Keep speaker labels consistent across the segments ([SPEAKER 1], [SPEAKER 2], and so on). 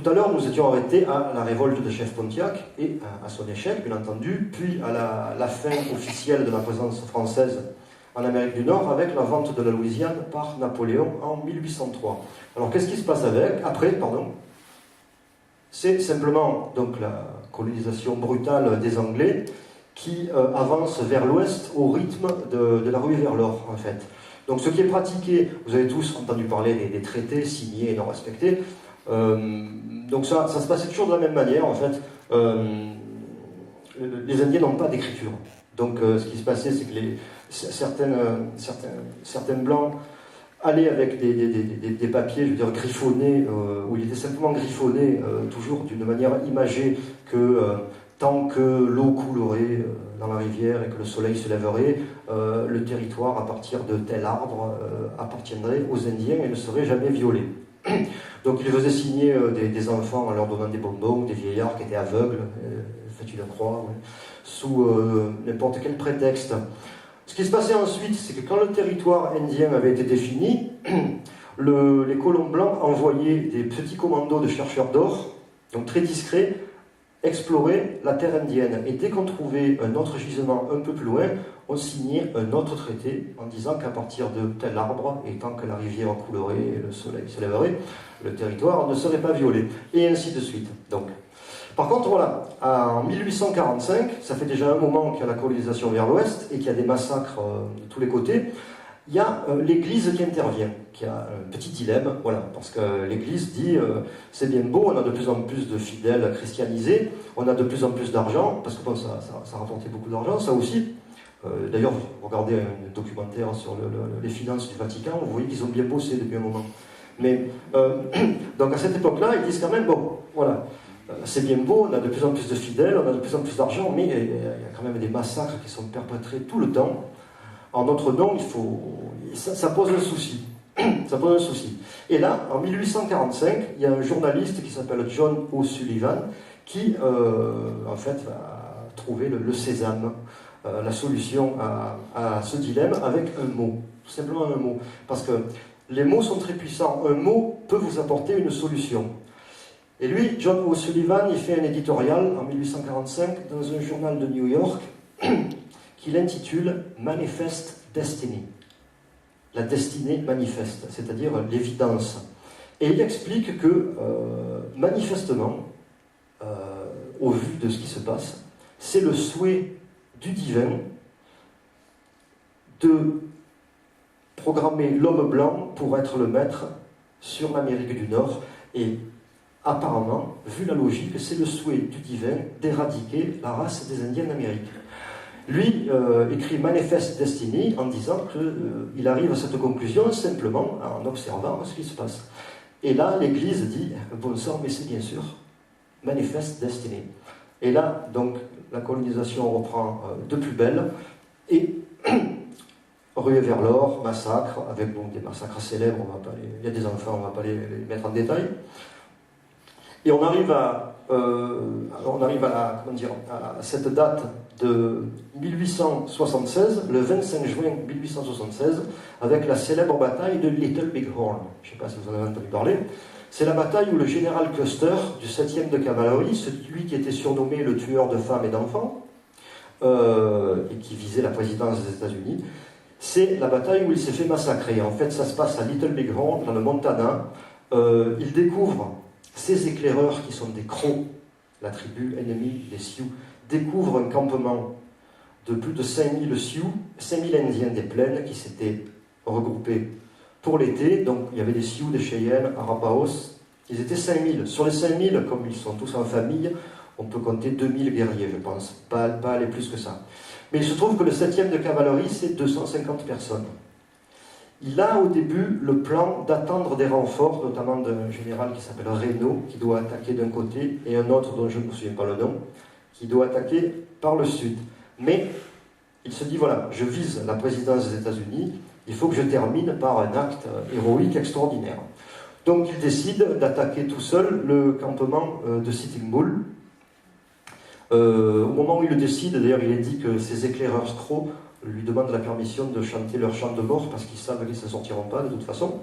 [SPEAKER 1] Tout à l'heure, nous étions arrêtés à la révolte de Chef Pontiac et à son échec, bien entendu, puis à la fin officielle de la présence française en Amérique du Nord avec la vente de la Louisiane par Napoléon en 1803. Alors qu'est-ce qui se passe après, c'est simplement donc la colonisation brutale des Anglais qui avance vers l'ouest au rythme de la ruée vers l'or, en fait. Donc ce qui est pratiqué, vous avez tous entendu parler des traités signés et non respectés, donc ça se passait toujours de la même manière, en fait. Les Indiens n'ont pas d'écriture. Donc ce qui se passait, c'est que certains Blancs allaient avec des papiers, je veux dire, griffonnés, où il était simplement griffonné, toujours d'une manière imagée que tant que l'eau coulerait dans la rivière et que le soleil se lèverait, le territoire à partir de tel arbre appartiendrait aux Indiens et ne serait jamais violé. Donc ils faisaient signer des enfants en leur donnant des bonbons, des vieillards qui étaient aveugles, faites une croix, ouais, sous n'importe quel prétexte. Ce qui se passait ensuite, c'est que quand le territoire indien avait été défini, les colons blancs envoyaient des petits commandos de chercheurs d'or, donc très discrets, explorer la terre indienne. Et dès qu'on trouvait un autre gisement un peu plus loin, on signait un autre traité en disant qu'à partir de tel arbre, et tant que la rivière coulerait et le soleil se lèverait, le territoire ne serait pas violé. Et ainsi de suite. Donc, par contre, voilà, en 1845, ça fait déjà un moment qu'il y a la colonisation vers l'ouest et qu'il y a des massacres de tous les côtés. Il y a l'Église qui intervient, qui a un petit dilemme, voilà, parce que l'Église dit c'est bien beau, on a de plus en plus de fidèles christianisés, on a de plus en plus d'argent, parce que bon, ça rapportait beaucoup d'argent, ça aussi. D'ailleurs, vous regardez un documentaire sur les finances du Vatican, vous voyez qu'ils ont bien bossé depuis un moment. Mais donc à cette époque-là, ils disent quand même bon, voilà. C'est bien beau, on a de plus en plus de fidèles, on a de plus en plus d'argent, mais il y a quand même des massacres qui sont perpétrés tout le temps. En notre nom, ça pose un souci. Ça pose un souci. Et là, en 1845, il y a un journaliste qui s'appelle John O'Sullivan qui, en fait, va trouver le sésame, la solution à ce dilemme avec un mot. Tout simplement un mot. Parce que les mots sont très puissants. Un mot peut vous apporter une solution. Et lui, John O'Sullivan, il fait un éditorial en 1845 dans un journal de New York qu'il intitule Manifest Destiny. La destinée manifeste, c'est-à-dire l'évidence. Et il explique que, manifestement, au vu de ce qui se passe, c'est le souhait du divin de programmer l'homme blanc pour être le maître sur l'Amérique du Nord. Et apparemment, vu la logique, c'est le souhait du divin d'éradiquer la race des Indiens d'Amérique. Lui écrit Manifest Destiny en disant qu'il arrive à cette conclusion simplement en observant ce qui se passe. Et là, l'Église dit, bon sang, mais c'est bien sûr, Manifest Destiny. Et là, donc, la colonisation reprend de plus belle, et ruée vers l'or, massacre, avec bon, des massacres célèbres, il y a des enfants, on ne va pas les mettre en détail. Et on arrive à cette date de 1876, le 25 juin 1876, avec la célèbre bataille de Little Big Horn. Je ne sais pas si vous en avez entendu parler. C'est la bataille où le général Custer, du 7e de cavalerie, celui qui était surnommé le tueur de femmes et d'enfants, et qui visait la présidence des États-Unis, c'est la bataille où il s'est fait massacrer. En fait, ça se passe à Little Big Horn, dans le Montana. Il découvre ces éclaireurs qui sont des Crows, la tribu ennemie des Sioux, découvrent un campement de plus de 5000 Sioux, 5000 Indiens des plaines qui s'étaient regroupés pour l'été. Donc il y avait des Sioux, des Cheyennes, Arapaos. Ils étaient 5000. Sur les 5000, comme ils sont tous en famille, on peut compter 2000 guerriers, je pense. Pas aller plus que ça. Mais il se trouve que le 7e de cavalerie, c'est 250 personnes. Il a au début le plan d'attendre des renforts, notamment d'un général qui s'appelle Reynaud, qui doit attaquer d'un côté, et un autre dont je ne me souviens pas le nom, qui doit attaquer par le sud. Mais il se dit, voilà, je vise la présidence des États-Unis, il faut que je termine par un acte héroïque extraordinaire. Donc il décide d'attaquer tout seul le campement de Sitting Bull. Au moment où il le décide, d'ailleurs il est dit que ces éclaireurs Crocs lui demandent la permission de chanter leur chant de mort parce qu'ils savent qu'ils ne s'en sortiront pas de toute façon.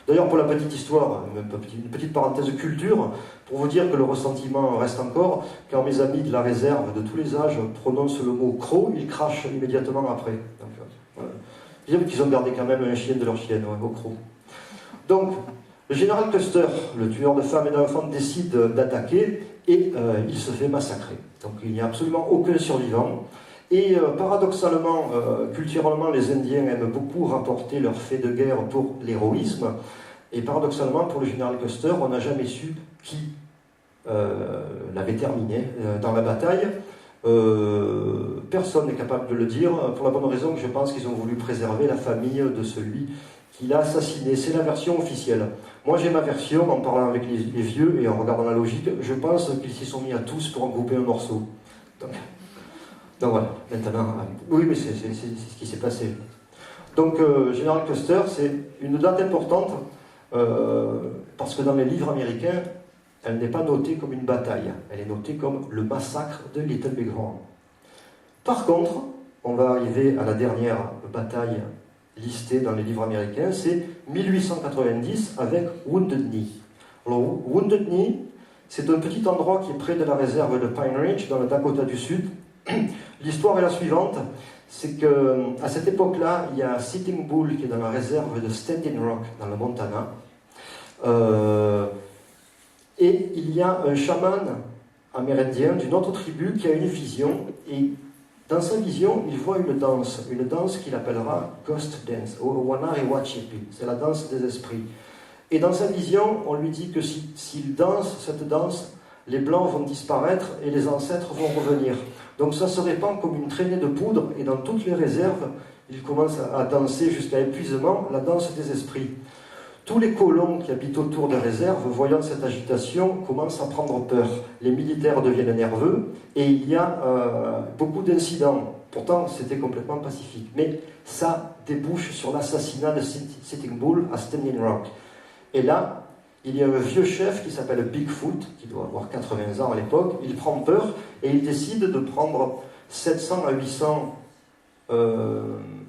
[SPEAKER 1] D'ailleurs, pour la petite histoire, une petite parenthèse culture, pour vous dire que le ressentiment reste encore, quand mes amis de la réserve de tous les âges prononcent le mot croc, ils crachent immédiatement après. Donc, voilà. Ils qu'ils ont gardé quand même un chien de leur chienne, ouais, au croc. Donc, le général Custer, le tueur de femmes et d'enfants, décide d'attaquer et il se fait massacrer. Donc il n'y a absolument aucun survivant. Et paradoxalement, culturellement, les Indiens aiment beaucoup rapporter leurs faits de guerre pour l'héroïsme. Et paradoxalement, pour le général Custer, on n'a jamais su qui l'avait terminé dans la bataille. Personne n'est capable de le dire, pour la bonne raison que je pense qu'ils ont voulu préserver la famille de celui qui l'a assassiné. C'est la version officielle. Moi j'ai ma version, en parlant avec les vieux et en regardant la logique, je pense qu'ils s'y sont mis à tous pour en couper un morceau. Donc voilà, maintenant, oui mais c'est ce qui s'est passé. Donc Général Custer, c'est une date importante, parce que dans les livres américains, elle n'est pas notée comme une bataille, elle est notée comme le massacre de Little Bighorn. Par contre, on va arriver à la dernière bataille listée dans les livres américains, c'est 1890 avec Wounded Knee. Alors, Wounded Knee, c'est un petit endroit qui est près de la réserve de Pine Ridge, dans le Dakota du Sud. L'histoire est la suivante, c'est qu'à cette époque-là, il y a Sitting Bull qui est dans la réserve de Standing Rock, dans le Montana. Et il y a un chaman amérindien d'une autre tribu qui a une vision, et dans sa vision, il voit une danse qu'il appellera Ghost Dance, ou Wanari Wachipi, c'est la danse des esprits. Et dans sa vision, on lui dit que s'il danse cette danse, les blancs vont disparaître et les ancêtres vont revenir. Donc ça se répand comme une traînée de poudre, et dans toutes les réserves, il commence à danser jusqu'à épuisement la danse des esprits. Tous les colons qui habitent autour des réserves, voyant cette agitation, commencent à prendre peur. Les militaires deviennent nerveux et il y a beaucoup d'incidents. Pourtant, c'était complètement pacifique. Mais ça débouche sur l'assassinat de Sitting Bull à Standing Rock. Et là, il y a un vieux chef qui s'appelle Bigfoot, qui doit avoir 80 ans à l'époque. Il prend peur et il décide de prendre 700 à 800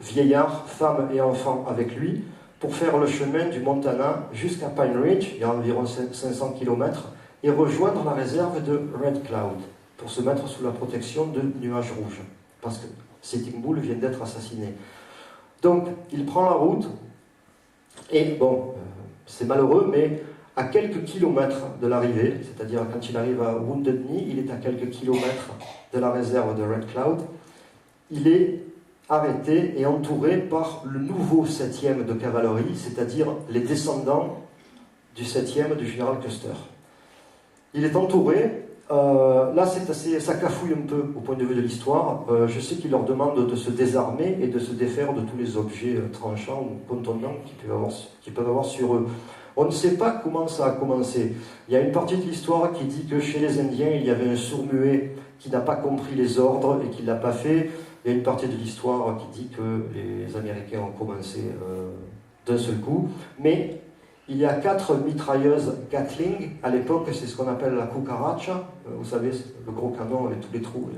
[SPEAKER 1] vieillards, femmes et enfants avec lui, pour faire le chemin du Montana jusqu'à Pine Ridge, il y a environ 500 km, et rejoindre la réserve de Red Cloud, pour se mettre sous la protection de nuages rouges, parce que Sitting Bull vient d'être assassiné. Donc, il prend la route, et bon, c'est malheureux, mais à quelques kilomètres de l'arrivée, c'est-à-dire quand il arrive à Wounded Knee, il est à quelques kilomètres de la réserve de Red Cloud, il est arrêté et entouré par le nouveau 7e de cavalerie, c'est-à-dire les descendants du 7e du général Custer. Il est entouré, là ça cafouille un peu au point de vue de l'histoire. Je sais qu'il leur demande de se désarmer et de se défaire de tous les objets tranchants ou contondants qu'ils peuvent avoir sur eux. On ne sait pas comment ça a commencé. Il y a une partie de l'histoire qui dit que chez les Indiens, il y avait un sourd-muet qui n'a pas compris les ordres et qui ne l'a pas fait. Il y a une partie de l'histoire qui dit que les Américains ont commencé d'un seul coup. Mais il y a 4 mitrailleuses Gatling. À l'époque, c'est ce qu'on appelle la cucaracha. Vous savez, le gros canon avec tous les trous.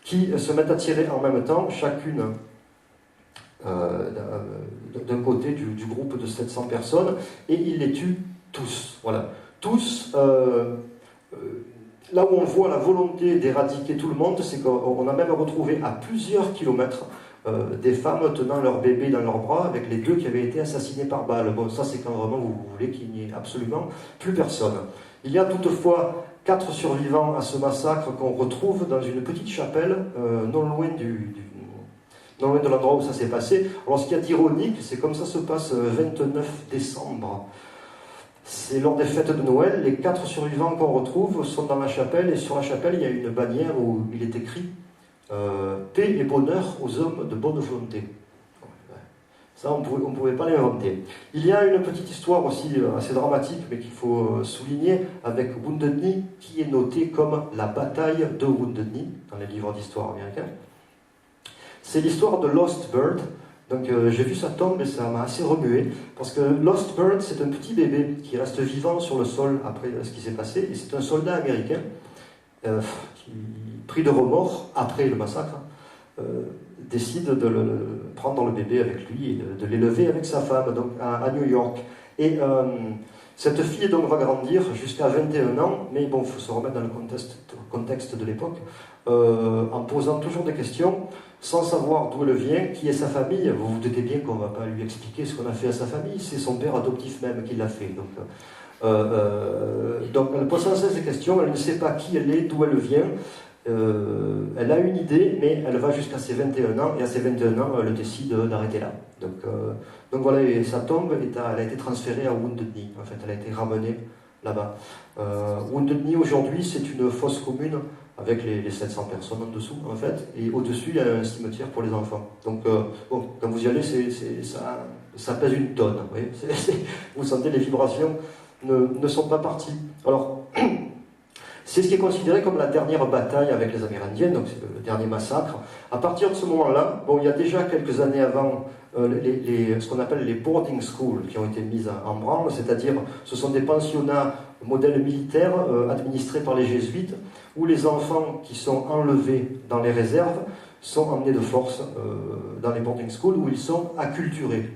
[SPEAKER 1] Qui se mettent à tirer en même temps, chacune d'un côté du groupe de 700 personnes. Et ils les tuent tous. Voilà. Tous... Là où on voit la volonté d'éradiquer tout le monde, c'est qu'on a même retrouvé à plusieurs kilomètres des femmes tenant leur bébé dans leurs bras avec les 2 qui avaient été assassinés par balle. Bon, ça c'est quand vraiment vous voulez qu'il n'y ait absolument plus personne. Il y a toutefois 4 survivants à ce massacre qu'on retrouve dans une petite chapelle non loin de l'endroit où ça s'est passé. Alors ce qu'il y a d'ironique, c'est comme ça se passe 29 décembre. C'est lors des fêtes de Noël, les 4 survivants qu'on retrouve sont dans la chapelle, et sur la chapelle, il y a une bannière où il est écrit paix et bonheur aux hommes de bonne volonté. Ça, on ne pouvait pas l'inventer. Il y a une petite histoire aussi assez dramatique, mais qu'il faut souligner, avec Wounded Knee, qui est notée comme la bataille de Wounded Knee dans les livres d'histoire américains. C'est l'histoire de Lost Bird. Donc j'ai vu sa tombe et ça m'a assez remué, parce que Lost Bird, c'est un petit bébé qui reste vivant sur le sol après ce qui s'est passé, et c'est un soldat américain qui, pris de remords après le massacre, décide de le prendre le bébé avec lui et de l'élever avec sa femme donc, à New York. Et cette fille donc, va grandir jusqu'à 21 ans, mais bon, il faut se remettre dans le contexte de l'époque, en posant toujours des questions, sans savoir d'où elle vient, qui est sa famille. Vous vous doutez bien qu'on ne va pas lui expliquer ce qu'on a fait à sa famille, c'est son père adoptif même qui l'a fait. Donc elle pose sans cesse des questions, elle ne sait pas qui elle est, d'où elle vient. Elle a une idée, mais elle va jusqu'à ses 21 ans, et à ses 21 ans, elle décide d'arrêter là. Donc voilà, et sa tombe, elle a été transférée à Wounded Knee, en fait, elle a été ramenée là-bas. Wounded Knee, aujourd'hui, c'est une fosse commune avec les 700 personnes en dessous, en fait, et au-dessus, il y a un cimetière pour les enfants. Donc, bon, quand vous y allez, ça pèse une tonne, vous voyez, vous sentez les vibrations ne sont pas parties. Alors, c'est ce qui est considéré comme la dernière bataille avec les Amérindiens, donc c'est le dernier massacre. À partir de ce moment-là, bon, il y a déjà quelques années avant ce qu'on appelle les boarding schools qui ont été mises en branle, c'est-à-dire ce sont des pensionnats modèles militaires administrés par les jésuites, où les enfants qui sont enlevés dans les réserves sont emmenés de force dans les boarding schools où ils sont acculturés.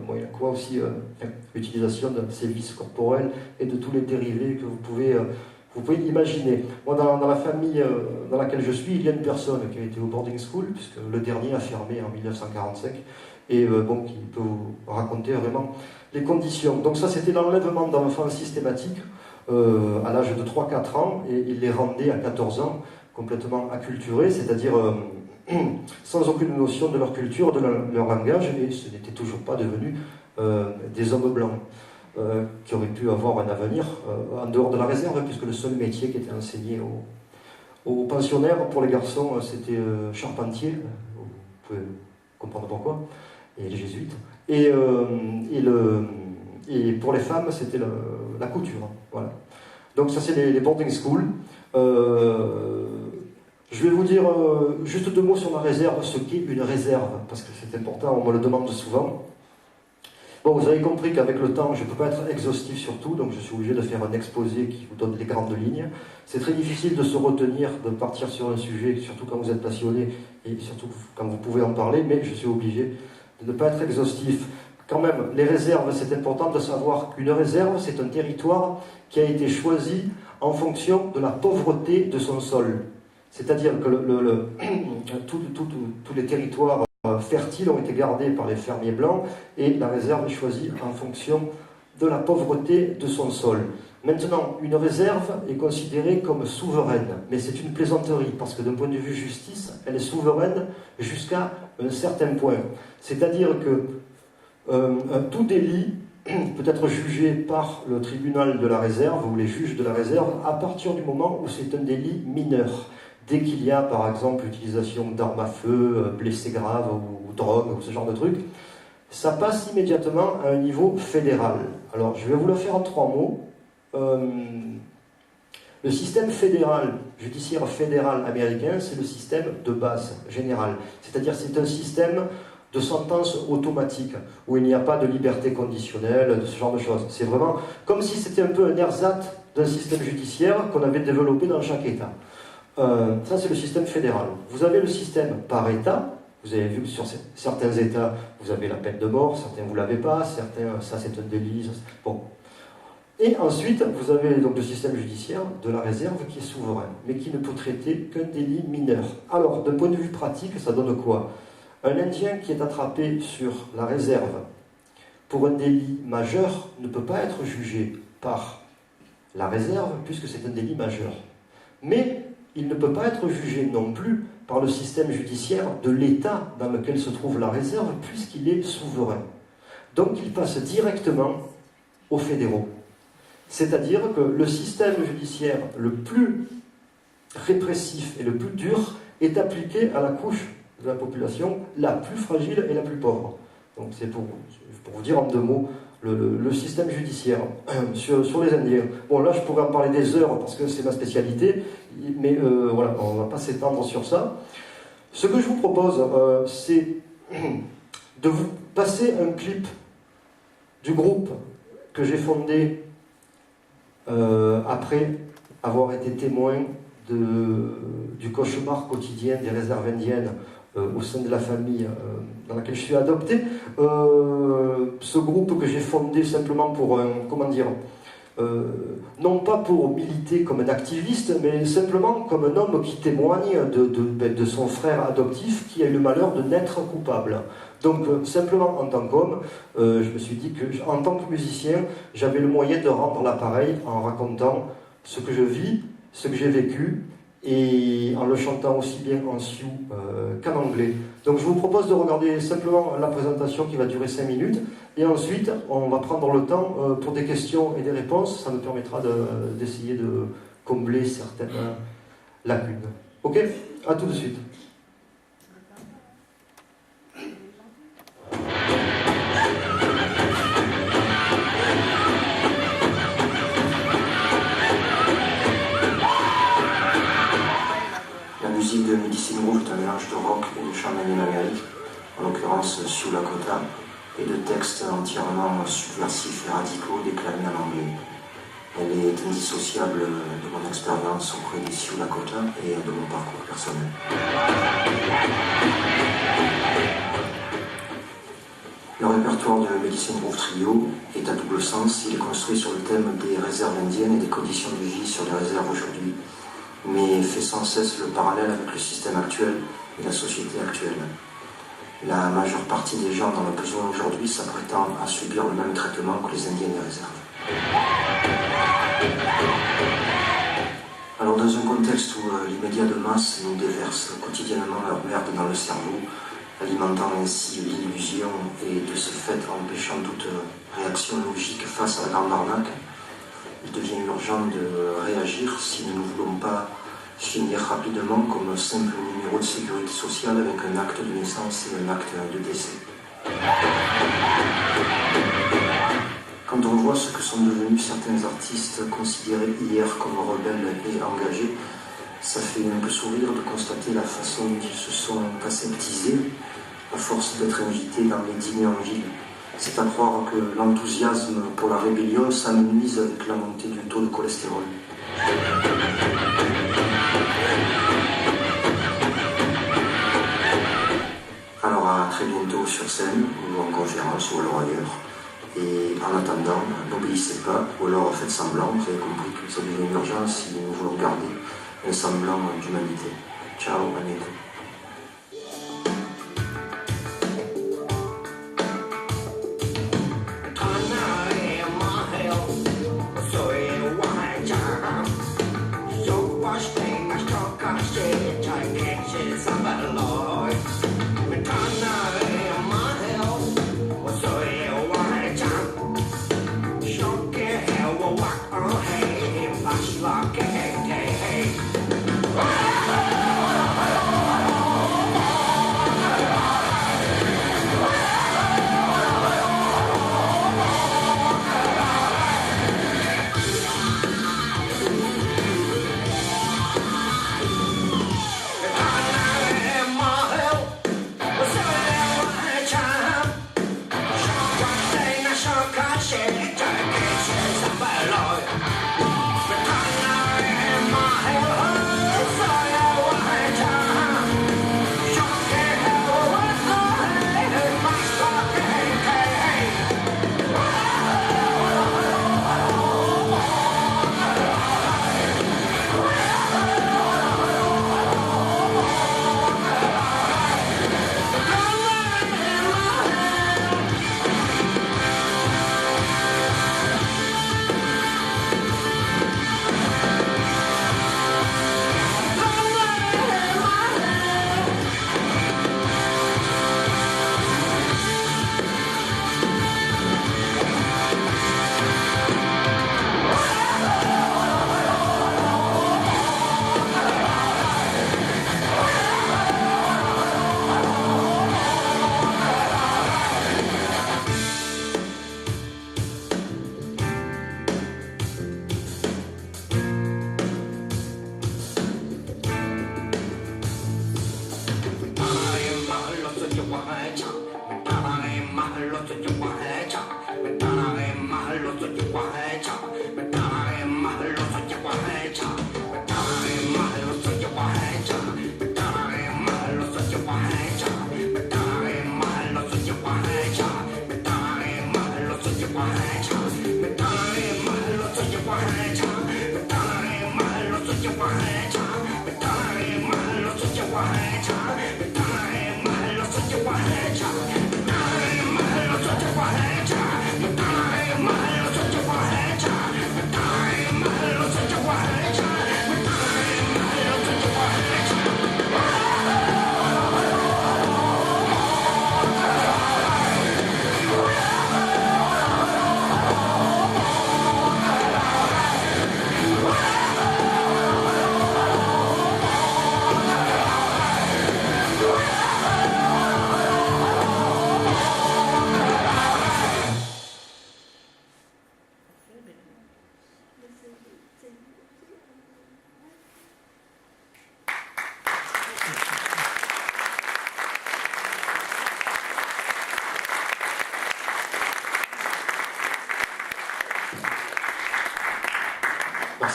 [SPEAKER 1] Bon, il y a quoi aussi l'utilisation de ces vices corporels et de tous les dérivés que vous pouvez imaginer. Moi, dans la famille dans laquelle je suis, il y a une personne qui a été au boarding school, puisque le dernier a fermé en 1945, et bon, qui peut vous raconter vraiment les conditions. Donc ça, c'était l'enlèvement d'enfants systématique à l'âge de 3-4 ans, et il les rendait à 14 ans complètement acculturés, c'est-à-dire sans aucune notion de leur culture, de leur langage, et ce n'était toujours pas devenu des hommes blancs qui auraient pu avoir un avenir en dehors de la réserve, puisque le seul métier qui était enseigné aux pensionnaires, pour les garçons, c'était charpentier, vous pouvez comprendre pourquoi, et les jésuites, et pour les femmes, c'était la couture. Voilà. Donc ça, c'est les boarding schools. Je vais vous dire juste 2 mots sur la réserve, ce qu'est une réserve, parce que c'est important, on me le demande souvent. Bon, vous avez compris qu'avec le temps, je ne peux pas être exhaustif sur tout, donc je suis obligé de faire un exposé qui vous donne les grandes lignes. C'est très difficile de se retenir, de partir sur un sujet, surtout quand vous êtes passionné, et surtout quand vous pouvez en parler, mais je suis obligé de ne pas être exhaustif. Quand même, les réserves, c'est important de savoir qu'une réserve, c'est un territoire qui a été choisi en fonction de la pauvreté de son sol. C'est-à-dire que tous les territoires fertiles ont été gardés par les fermiers blancs et la réserve est choisie en fonction de la pauvreté de son sol. Maintenant, une réserve est considérée comme souveraine, mais c'est une plaisanterie, parce que d'un point de vue justice, elle est souveraine jusqu'à un certain point. C'est-à-dire que tout délit peut être jugé par le tribunal de la réserve ou les juges de la réserve à partir du moment où c'est un délit mineur. Dès qu'il y a, par exemple, l'utilisation d'armes à feu, blessés graves ou drogue ou ce genre de trucs, ça passe immédiatement à un niveau fédéral. Alors, je vais vous le faire en 3 mots. Le système judiciaire fédéral américain, c'est le système de base général. C'est-à-dire c'est un système de sentence automatique, où il n'y a pas de liberté conditionnelle, de ce genre de choses. C'est vraiment comme si c'était un peu un ersatz d'un système judiciaire qu'on avait développé dans chaque État. Ça, c'est le système fédéral. Vous avez le système par État. Vous avez vu que sur certains États, vous avez la peine de mort, certains vous l'avez pas, certains, ça c'est un délit. Bon. Et ensuite, vous avez donc le système judiciaire de la réserve qui est souverain, mais qui ne peut traiter qu'un délit mineur. Alors, d'un point de vue pratique, ça donne quoi? Un Indien qui est attrapé sur la réserve pour un délit majeur ne peut pas être jugé par la réserve, puisque c'est un délit majeur. Mais il ne peut pas être jugé non plus par le système judiciaire de l'État dans lequel se trouve la réserve, puisqu'il est souverain. Donc il passe directement aux fédéraux. C'est-à-dire que le système judiciaire le plus répressif et le plus dur est appliqué à la couche de la population la plus fragile et la plus pauvre. Donc c'est pour vous dire en 2 mots le système judiciaire sur les Indiens. Bon, là je pourrais en parler des heures parce que c'est ma spécialité, mais voilà, on ne va pas s'étendre sur ça. Ce que je vous propose, c'est de vous passer un clip du groupe que j'ai fondé après avoir été témoin du cauchemar quotidien des réserves indiennes au sein de la famille dans laquelle je suis adopté. Ce groupe que j'ai fondé simplement pour, comment dire, non pas pour militer comme un activiste, mais simplement comme un homme qui témoigne de son frère adoptif qui a eu le malheur de naître coupable. Donc simplement en tant qu'homme, je me suis dit que en tant que musicien, j'avais le moyen de rendre l'appareil en racontant ce que je vis, ce que j'ai vécu, et en le chantant aussi bien en sioux qu'en anglais. Donc je vous propose de regarder simplement la présentation qui va durer 5 minutes, et ensuite on va prendre le temps pour des questions et des réponses. Ça nous permettra d'essayer de combler certaines lacunes. Ok? À tout de suite.
[SPEAKER 2] La musique de Medicine Groove est un mélange de rock et de chant d'Amérique, en l'occurrence Sioux Lakota, et de textes entièrement subversifs et radicaux déclamés en anglais. Elle est indissociable de mon expérience auprès des Sioux Lakota et de mon parcours personnel. Le répertoire de Medicine Groove Trio est à double sens. Il est construit sur le thème des réserves indiennes et des conditions de vie sur les réserves aujourd'hui, mais fait sans cesse le parallèle avec le système actuel et la société actuelle. La majeure partie des gens dans le besoin aujourd'hui s'apprêtant à subir le même traitement que les Indiens des réserves. Alors dans un contexte où les médias de masse nous déversent quotidiennement leur merde dans le cerveau, alimentant ainsi l'illusion et de ce fait empêchant toute réaction logique face à la grande arnaque, il devient urgent de réagir si nous ne voulons pas finir rapidement comme un simple numéro de sécurité sociale avec un acte de naissance et un acte de décès. Quand on voit ce que sont devenus certains artistes considérés hier comme rebelles et engagés, ça fait un peu sourire de constater la façon dont ils se sont aseptisés à force d'être invités dans les dîners en ville. C'est à croire que l'enthousiasme pour la rébellion s'amenuise avec la montée du taux de cholestérol. Alors à très bientôt sur scène, ou en conférence, ou alors ailleurs. Et en attendant, n'obéissez pas, ou alors faites semblant. Vous avez compris que ça devient une urgence si nous voulons garder un semblant d'humanité. Ciao, à bientôt.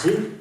[SPEAKER 1] Merci.